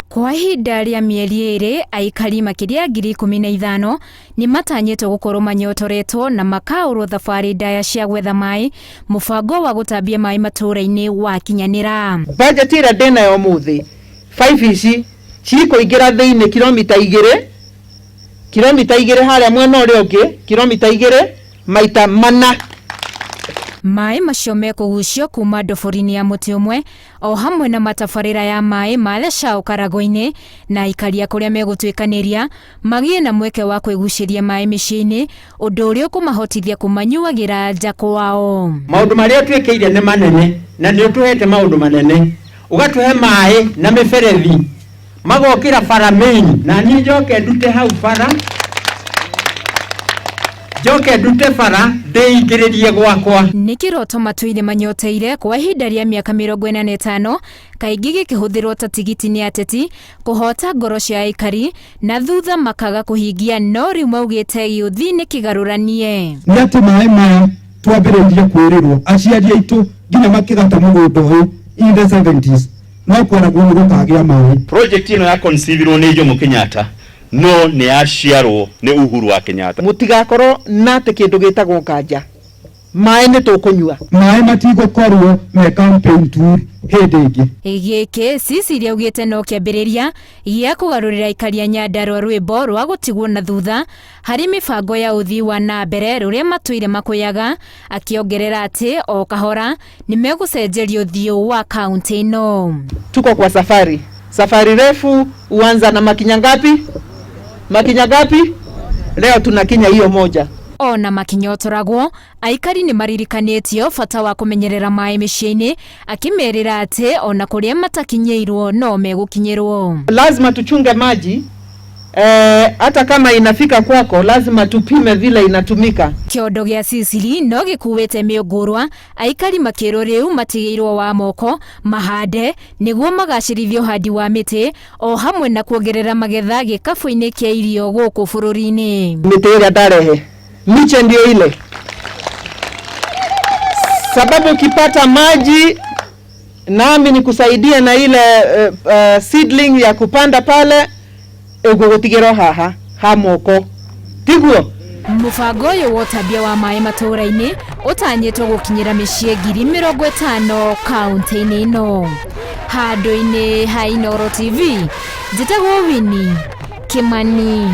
Kwa ihinda rĩa mĩeri ĩrĩ, aikari makĩria 15,000 nĩ matanyĩtwo gũkorwo manyotoretwo na makaũrwo thabarĩ ndaya cia gwetha maĩ, mũbango wa gũtambia maĩ matũũra-inĩ wakinyanĩra. Budget ĩrĩa ndĩnayo ũmũthĩ 5 ici cikũingĩra thĩinĩ kilomita 2 harĩa mwena ũrĩa ũngĩ, kilomita 2 maita 4. Maĩ macio mekũgucio kuma ndobori-inĩ ya mũtĩ ũmwe o hamwe na matabarĩra ya maĩ ma Lecaũ Karago-inĩ, na aikaria kũrĩa megũtuĩkanĩria magĩe na mweke wa kwĩgucĩria maĩ mĩciĩ-inĩ, ũndũ ũrĩa ũkũmahotithia kũmanyuagĩra nja kwao. Maũndũ marĩa twĩkĩire nĩ manene na nĩ ũtũhete maũndũ manene, ũgatũhe maĩ na mĩberethi magokĩra bara main, na niĩ njoke ndute hau bara, njoke ndute bara ndĩingĩrĩrie gwakwa. Nĩ kĩroto matũire manyoteire kwa ihinda rĩa mĩaka 45, kaingĩ gĩkĩhũthĩrwo ta tigiti nĩ ateti kũhota ngoro cia aikari, na thutha makaga kũhingia, no rĩu maugĩte gĩũthi nĩ kĩgarũranie. Nĩ atĩ maĩ maya twambĩrĩirie kwĩrĩrwo aciari aitũ nginya makĩgata mũgũnda ũyũ in the 70s, no kwaragwo gũkagĩa maĩ. Project ĩno ya conceivirwo nĩ Jomo Kenyatta, no nĩ yaciarwo nĩ Uhuru wa Kenyatta. Mũtigakorwo na atĩ kĩndũ gĩtagwo nganja, maĩ nĩ tũkũnyua. Maĩ matigũkorwo me campaign tour hĩndĩ ĩngĩ. Gĩkĩ Cicilia augĩte no kĩambĩrĩria gĩa kũgarũrĩra aikari a Nyandarua rwĩmbo rwa gũtigwo na thutha harĩ mĩbango ya ũthii wa na mbere rũrĩa matũire makũyaga, akiongerera atĩ o kahora nĩ megũcenjeria ũthiũ wa kaunti ĩno. Tuko kwa safari refu, uanza na makinya ngapi? Leo tunakinya hiyo moja. Ona makinyotoragwo, aikari nĩ maririkanĩtio bata wa kũmenyerera maĩ mĩciĩ-inĩ, akĩmerĩra atĩ ona kũrĩa matakinyĩirwo no megũkinyĩrwo. Lazima tuchunge maji, hata kama inafika kwako lazima tupime vile inatumika. Kĩondo gĩa Cicili no gĩkuĩte mĩũngũrwa, aikari makĩrwo rĩu matigĩirwo wa moko mahande nĩguo magacĩrithio ũhandi wa mĩtĩ, o hamwe na kuongerera magetha gĩkabũ-inĩ kĩa irio gũkũ bũrũri-inĩ. Mĩtĩ ĩrĩa ndarehe miche ndio ile, sababu ukipata maji nami nikusaidia na ile seedling ya kupanda pale ũgũgũtigĩrwo haha ha moko tiguo. Mũbango ũyũ wa ũtambia wa maĩ matũũra-inĩ ũtanyĩtwo gũkinyĩra mĩciĩ 50,000 kaunti-inĩ ĩno. Handũ-inĩ ha Inooro TV, njĩtagwo Winnie Kimani.